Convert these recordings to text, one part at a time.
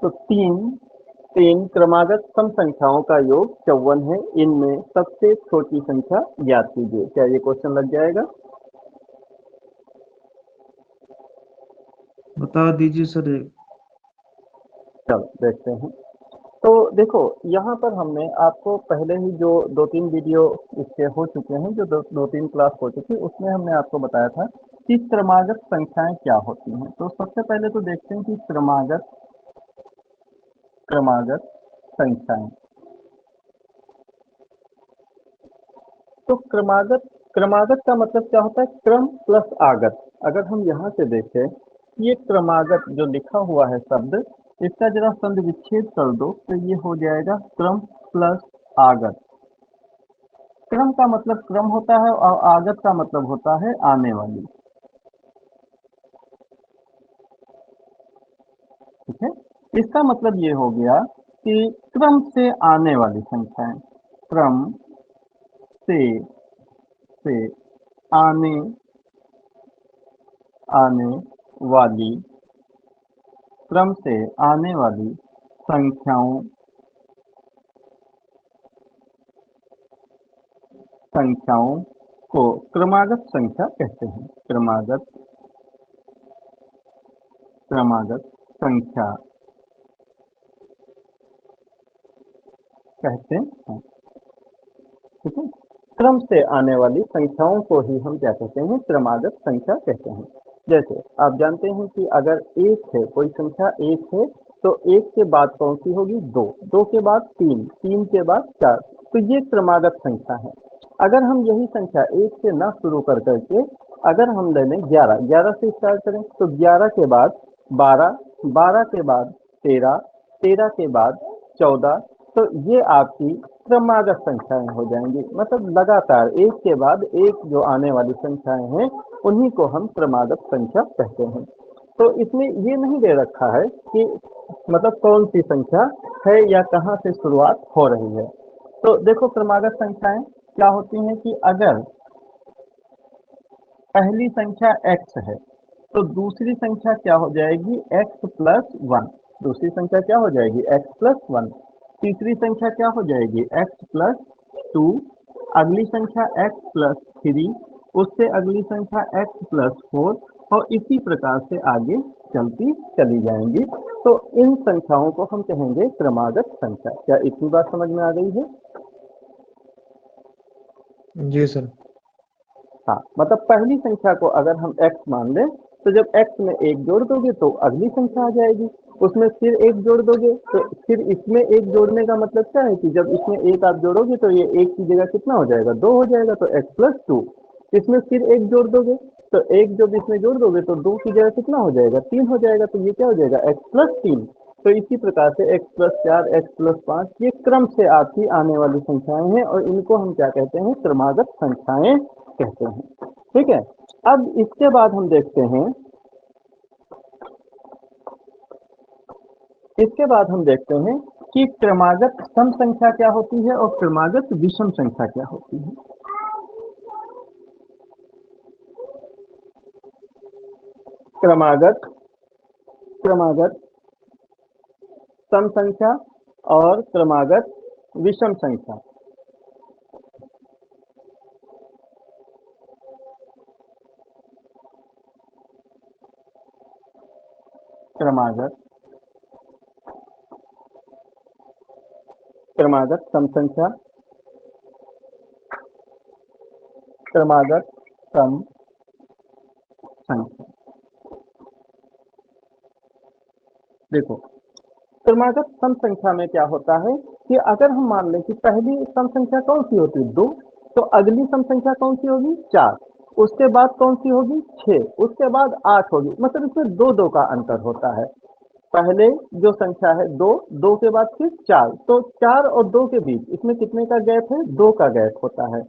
तो तीन तीन क्रमागत सम संख्याओं का योग 54 है। इनमें सबसे छोटी संख्या ज्ञात कीजिए। क्या ये क्वेश्चन लग जाएगा? बता दीजिए सर। चलो देखते हैं। तो देखो, यहाँ पर हमने आपको पहले ही जो दो तीन वीडियो इसके हो चुके हैं, जो दो तीन क्लास हो चुकी, उसमें हमने आपको बताया था कि क्रमागत संख्याएं क्या होती हैं। तो सबसे पहले तो देखते हैं कि क्रमागत क्रमागत संख्याएं। तो क्रमागत क्रमागत का मतलब क्या होता है? क्रम प्लस आगत। अगर हम यहाँ से देखें, ये क्रमागत जो लिखा हुआ है शब्द, इसका जरा संधि विच्छेद कर दो तो ये हो जाएगा क्रम प्लस आगत। क्रम का मतलब क्रम होता है और आगत का मतलब होता है आने वाली। ठीक है, इसका मतलब ये हो गया कि क्रम से आने वाली संख्याएं, क्रम से आने आने वाली, क्रम से आने वाली संख्याओं संख्याओं को क्रमागत संख्या कहते हैं। क्रमागत संख्या कहते हैं। ठीक है, क्रम से आने वाली संख्याओं को ही हम क्या कहते हैं? क्रमागत संख्या कहते हैं। जैसे आप जानते हैं कि अगर एक है, कोई संख्या एक है, तो एक के बाद कौन सी होगी? दो, दो के बाद तीन, तीन के बाद चार, तो ये क्रमागत संख्या है। अगर हम यही संख्या एक से ना शुरू कर करके अगर हम ले लें 11, 11 से स्टार्ट करें, तो 11 के बाद 12, 12 के बाद 13, 13 के बाद 14, तो ये आपकी क्रमागत संख्याएं हो जाएंगी। मतलब लगातार एक के बाद एक जो आने वाली संख्याएं हैं, उन्हीं को हम क्रमागत संख्या कहते हैं। तो इसमें ये नहीं दे रखा है कि मतलब कौन सी संख्या है या कहाँ से शुरुआत हो रही है। तो देखो, क्रमागत संख्याएं क्या होती हैं कि अगर पहली संख्या x है, तो दूसरी संख्या क्या हो जाएगी? x plus one. दूसरी संख्या क्या हो जाएगी? x plus one. तीसरी संख्या क्या हो जाएगी? x plus two. अगली संख्या x प्लस थ्री, उससे अगली संख्या x प्लस फोर, और इसी प्रकार से आगे चलती चली जाएंगी। तो इन संख्याओं को हम कहेंगे क्रमागत संख्या। क्या इतनी बात समझ में आ गई है? जी सर। हाँ, मतलब पहली संख्या को अगर हम x मान लें, तो जब x में एक जोड़ दोगे तो अगली संख्या आ जाएगी, उसमें फिर एक जोड़ दोगे तो फिर इसमें एक जोड़ने का मतलब क्या है कि जब इसमें एक आप जोड़ोगे तो ये एक की जगह कितना हो जाएगा? दो हो जाएगा, तो x प्लस टू। इसमें फिर एक जोड़ दोगे तो एक जब इसमें जोड़ दोगे तो दो की जगह कितना हो जाएगा? तीन हो जाएगा, तो ये क्या हो जाएगा? x प्लस तीन। तो इसी प्रकार से x प्लस चार, x प्लस पाँच, ये क्रम से आपकी आने वाली संख्याएं हैं और इनको हम क्या कहते हैं? क्रमागत संख्याएं कहते हैं। ठीक है, अब इसके बाद हम देखते हैं, इसके बाद हम देखते हैं कि क्रमागत सम संख्या क्या होती है और क्रमागत विषम संख्या क्या होती है। क्रमागत क्रमागत सम संख्या और क्रमागत विषम संख्या। क्रमागत सम संख्या, क्रमागत सम संख्या। देखो, क्रमागत सम संख्या में क्या होता है कि अगर हम मान लें कि पहली सम संख्या कौन सी होती है? दो, तो अगली सम संख्या कौन सी होगी? चार, उसके बाद कौन सी होगी? छह, उसके बाद आठ होगी। मतलब इसमें दो दो का अंतर होता है। पहले जो संख्या है दो, दो के बाद फिर चार, तो चार और दो के बीच इसमें कितने का गैप है? दो का गैप होता है।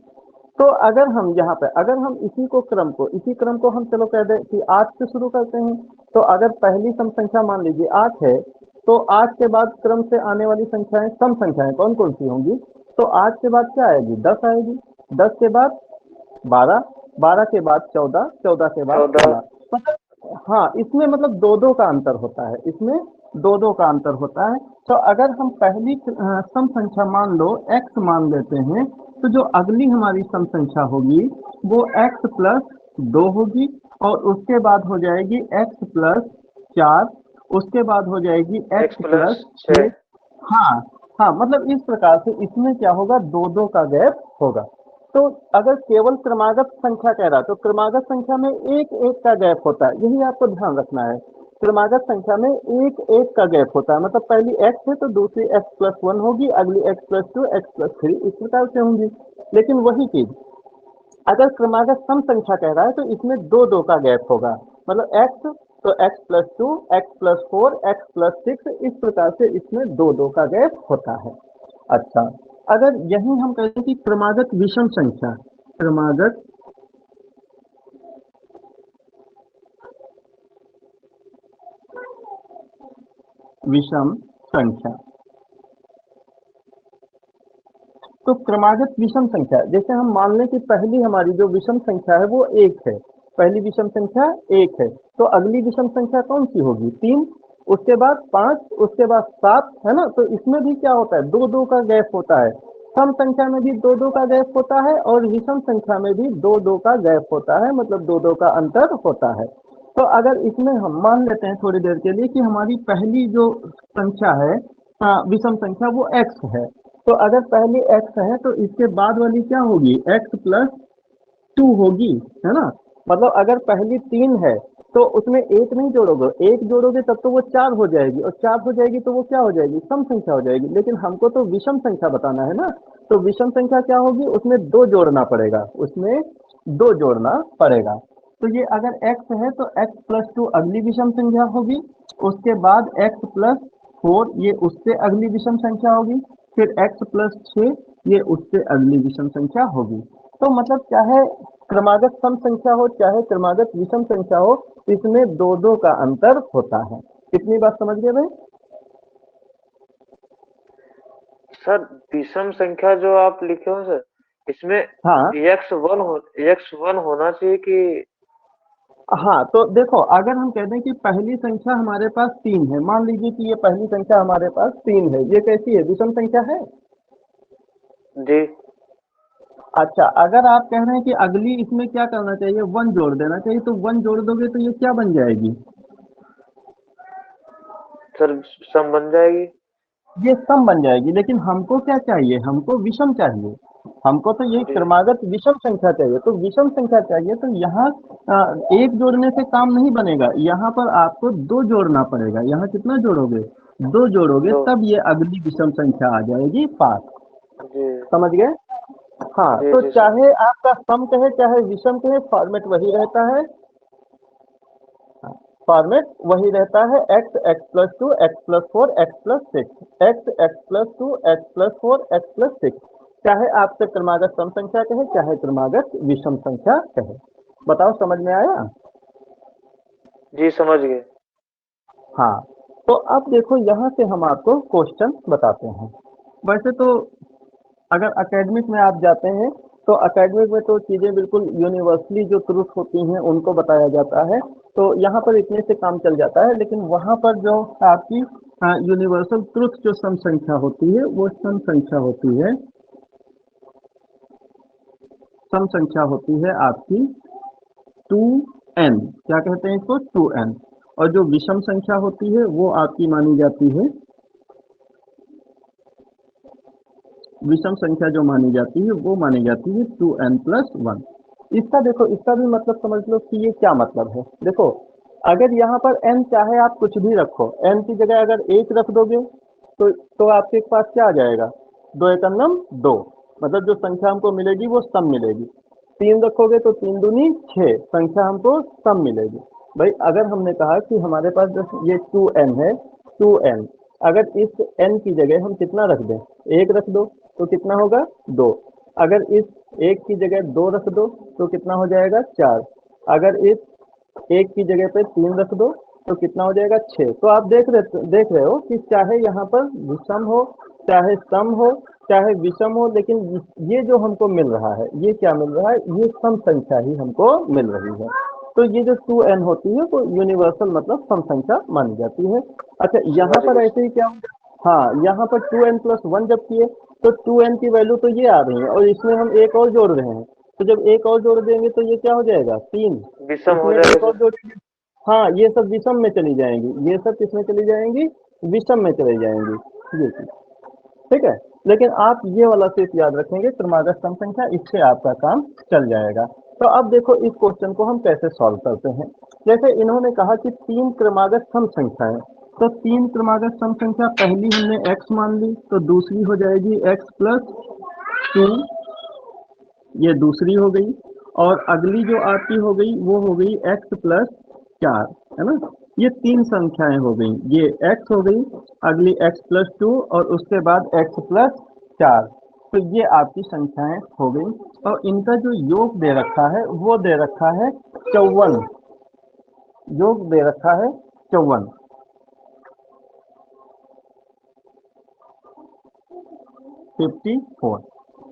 तो अगर हम यहाँ पे अगर हम इसी क्रम को हम चलो कह दें कि आठ से शुरू करते हैं, तो अगर पहली सम संख्या मान लीजिए आठ है, तो आठ के बाद क्रम से आने वाली संख्याएं, सम संख्याएं कौन कौन सी होंगी? तो आठ के बाद क्या आएगी? दस आएगी, दस के बाद बारह, बारह के बाद चौदह, चौदह के बाद 16। मतलब हाँ, इसमें मतलब दो दो का अंतर होता है, इसमें दो दो का अंतर होता है। तो अगर हम पहली सम संख्या मान लो x मान लेते हैं, तो जो अगली हमारी सम संख्या होगी वो x प्लस 2 होगी, और उसके बाद हो जाएगी x प्लस 4, उसके बाद हो जाएगी एक्स x प्लस प्लस 6। 6। हाँ हाँ, मतलब इस प्रकार से इसमें क्या होगा, दो दो का गैप होगा। तो अगर केवल क्रमागत संख्या कह रहा है तो क्रमागत संख्या में एक एक का गैप होता है, यही आपको ध्यान रखना है। क्रमागत संख्या में एक एक का गैप होता है, मतलब पहली x है तो दूसरी x प्लस 1 होगी, अगली x प्लस 2, x प्लस 3, इस प्रकार से होंगी। लेकिन वही चीज अगर क्रमागत सम संख्या कह रहा है तो इसमें दो दो का गैप होगा, मतलब x तो x plus 2, x plus 4, x plus 6, इस प्रकार से इसमें दो दो का गैप होता है। अच्छा, अगर यही हम कहते हैं कि क्रमागत विषम संख्या, क्रमागत विषम संख्या, तो क्रमागत विषम संख्या जैसे हम मान लें कि पहली हमारी जो विषम संख्या है वो एक है, पहली विषम संख्या एक है, तो अगली विषम संख्या कौन सी होगी, 3, उसके बाद 5, उसके बाद 7, है ना। तो इसमें भी क्या होता है, दो दो का गैप होता है। सम संख्या में भी दो दो का गैप होता है और विषम संख्या में भी दो दो का गैप होता है, मतलब दो दो का अंतर होता है। तो अगर इसमें हम मान लेते हैं थोड़ी देर के लिए कि हमारी पहली जो संख्या है, विषम संख्या, वो x है। तो अगर पहले x है तो इसके बाद वाली क्या होगी, x प्लस 2 होगी, है ना। मतलब अगर पहली 3 है तो उसमें एक नहीं जोड़ोगे, एक जोड़ोगे तब तो वो 4 हो जाएगी, और 4 हो जाएगी तो वो क्या हो जाएगी, सम संख्या हो जाएगी। लेकिन हमको तो विषम संख्या बताना है ना, तो विषम संख्या क्या होगी, उसमें दो जोड़ना पड़ेगा, उसमें दो जोड़ना पड़ेगा। तो ये अगर x है तो x प्लस 2 अगली विषम संख्या होगी, उसके बाद x प्लस 4 ये उससे अगली विषम संख्या होगी, फिर x प्लस 6 ये उससे अगली विषम संख्या होगी। तो मतलब चाहे क्रमागत सम संख्या हो चाहे क्रमागत विषम संख्या हो, इसमें दो दो का अंतर होता है। कितनी बात समझ गए भाई? सर विषम संख्या जो आप लिखे हो सर, इसमें हाँ x1 होना चाहिए कि? हाँ, तो देखो अगर हम कहते हैं कि पहली संख्या हमारे पास 3 है, मान लीजिए कि ये पहली संख्या हमारे पास 3 है, ये कैसी है, विषम संख्या है। जी अच्छा, अगर आप कह रहे हैं कि अगली इसमें क्या करना चाहिए, 1 जोड़ देना चाहिए, तो 1 जोड़ दोगे तो ये क्या बन जाएगी, सर, सम बन जाएगी। ये सम बन जाएगी। लेकिन हमको क्या चाहिए, हमको विषम चाहिए, हमको तो ये जी क्रमागत विषम संख्या चाहिए। तो विषम संख्या चाहिए तो यहाँ एक जोड़ने से काम नहीं बनेगा, यहाँ पर आपको दो जोड़ना पड़ेगा। यहाँ कितना जोड़ोगे, दो जोड़ोगे, दो। तब ये अगली विषम संख्या आ जाएगी 5। जी समझ गए? हाँ, जी तो जी सर। चाहे आपका सम कहे चाहे विषम कहे, फॉर्मेट वही रहता है। फॉर्मेट वही रहता है, x x plus 2 x plus 4 x plus 6, x x plus 2 x plus 4 x plus 6। चाहे आपसे क्रमागत सम संख्या कहे चाहे क्रमागत विषम संख्या कहे। बताओ, समझ में आया? जी समझ गए। हाँ, तो अब देखो यहाँ से हम आपको क्वेश्चन बताते हैं। वैसे तो अगर एकेडमिक में आप जाते हैं तो एकेडमिक में तो चीज़ें बिल्कुल यूनिवर्सली जो ट्रूथ होती हैं उनको बताया जाता है, तो यहाँ पर इतने से काम चल जाता है। लेकिन वहाँ पर जो आपकी यूनिवर्सल ट्रूथ जो सम संख्या होती है वो सम संख्या होती है, सम संख्या होती है आपकी 2n, क्या कहते हैं इसको, 2n। और जो विषम संख्या होती है वो आपकी मानी जाती है, विषम संख्या जो मानी जाती है वो मानी जाती है 2n प्लस 1। इसका देखो, इसका भी मतलब समझ लो कि ये क्या मतलब है। देखो, अगर यहाँ पर n चाहे आप कुछ भी रखो, n की जगह अगर 1 रख दोगे तो आपके पास क्या आ जाएगा, 2 एकम 2, मतलब जो संख्या हमको मिलेगी वो सम मिलेगी। 3 रखोगे तो 3 दूनी 6, संख्या हमको सम मिलेगी। भाई अगर हमने कहा कि हमारे पास जो ये 2n है, 2n, अगर इस n की जगह हम कितना रख दें, 1 रख दो तो कितना होगा, 2। अगर इस 1 की जगह 2 रख दो तो कितना हो जाएगा, 4। अगर इस 1 की जगह पे 3 रख दो तो कितना हो जाएगा, 6। तो आप देख रहे हो कि चाहे यहाँ पर विषम हो चाहे सम हो चाहे विषम हो, लेकिन ये जो हमको मिल रहा है ये क्या मिल रहा है, ये सम संख्या ही हमको मिल रही है। तो ये जो 2n होती है वो यूनिवर्सल मतलब सम संख्या मानी जाती है। अच्छा यहाँ पर ऐसे ही क्या होगा, हाँ यहाँ पर 2n+1 जब किए तो 2n की वैल्यू तो ये आ रही है और इसमें हम एक और जोड़ रहे हैं, तो जब एक और जोड़ देंगे तो ये क्या हो जाएगा 3, विषम हो इसमें एक जाएगा और सर। जोड़ेंगे, हाँ ये सब विषम में चली जाएंगी, ये सब किसमें चली जाएंगी, विषम में चली जाएंगी ये चीज, ठीक है। लेकिन आप ये वाला सिर्फ याद रखेंगे क्रमागत सम संख्या, इससे आपका काम चल जाएगा। तो अब देखो इस क्वेश्चन को हम कैसे सॉल्व करते हैं। जैसे इन्होंने कहा कि 3 क्रमागत सम संख्या है, तो 3 क्रमागत सम संख्या पहली हमने x मान ली, तो दूसरी हो जाएगी x+2, ये दूसरी हो गई, और अगली जो आपकी हो गई वो हो गई x+4, है ना। ये 3 संख्याएं हो गई, ये x हो गई, अगली x+2 और उसके बाद x+4, तो ये आपकी संख्याएं हो गई। और इनका जो योग दे रखा है वो दे रखा है 54, योग दे रखा है 54, 54।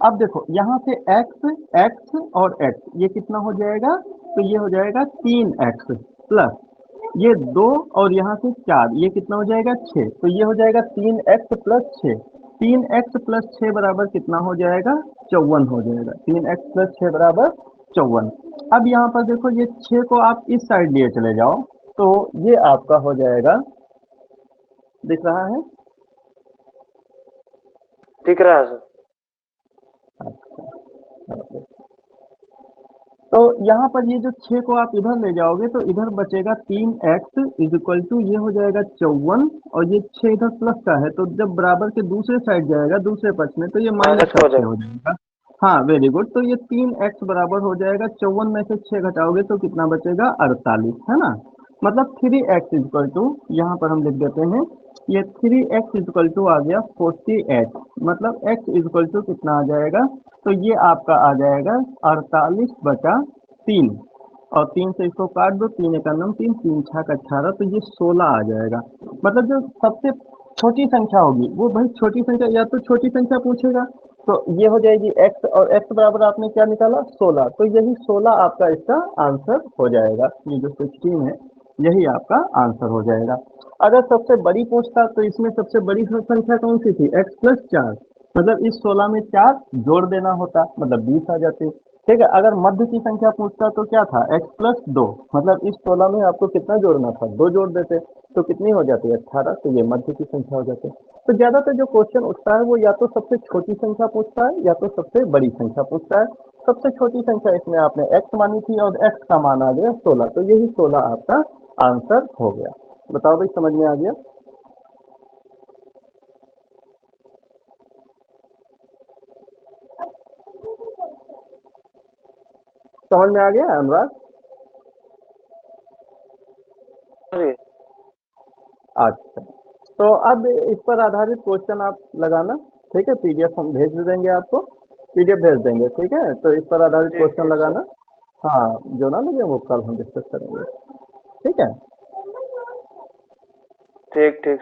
अब देखो यहाँ से x और x ये कितना हो जाएगा, तो ये हो जाएगा 3x प्लस ये 2 और यहाँ से 4 ये कितना हो जाएगा 6, तो ये हो जाएगा 3x+6, 3x+6 बराबर कितना हो जाएगा 54 हो जाएगा, 3x+6 बराबर 54। अब यहाँ पर देखो ये 6 को आप इस साइड लिए चले जाओ तो ये आपका हो जाएगा, दिख रहा है, दिख रहा है सर। तो यहाँ पर ये जो 6 को आप इधर ले जाओगे तो इधर बचेगा 3x इक्वल टू ये हो जाएगा 54, और ये 6 इधर प्लस का है तो जब बराबर के दूसरे साइड जाएगा दूसरे पक्ष में तो ये माइनस का 6 हो जाएगा। हाँ वेरी गुड, तो ये 3x बराबर हो जाएगा 54 में से 6 घटाओगे तो कितना बचेगा 48, है ना। मतलब 3x इक्वल टू, यहाँ पर हम लिख देते हैं ये 3x इक्वल टू आ गया 48, मतलब x इक्वल टू कितना आ जाएगा, तो ये आपका आ जाएगा 48/3, और 3 से इसको काट दो, 3 एक नम 3, 3 छक 18, तो ये 16 आ जाएगा। मतलब जो सबसे छोटी संख्या होगी वो भाई छोटी संख्या, या तो छोटी संख्या पूछेगा तो ये हो जाएगी x, और x बराबर आपने क्या निकाला 16, तो यही 16 आपका इसका आंसर हो जाएगा, ये जो 16 है यही आपका आंसर हो जाएगा। अगर सबसे बड़ी पूछता तो इसमें सबसे बड़ी संख्या कौन सी थी, x+4, मतलब इस 16 में 4 जोड़ देना होता, मतलब 20 आ जाती, ठीक है। अगर मध्य की संख्या पूछता तो क्या था x+2, मतलब इस 16 में आपको कितना जोड़ना था, 2 जोड़ देते तो कितनी हो जाती है 18, तो ये मध्य की संख्या हो जाती है। तो ज्यादातर जो क्वेश्चन उठता है वो या तो सबसे छोटी संख्या पूछता है या तो सबसे बड़ी संख्या पूछता है। सबसे छोटी संख्या इसमें आपने x मानी थी और x का मान आ गया 16, तो यही 16 आपका आंसर हो गया। बताओ भाई समझ में आ गया। समझ में आ गया अनुराग। अच्छा तो अब इस पर आधारित क्वेश्चन आप लगाना, ठीक है। पीडीएफ हम भेज देंगे आपको, पीडीएफ भेज देंगे, ठीक है। तो इस पर आधारित क्वेश्चन लगाना, हाँ जो ना लगे वो कल हम डिस्कस करेंगे, ठीक है। ठीक ठीक।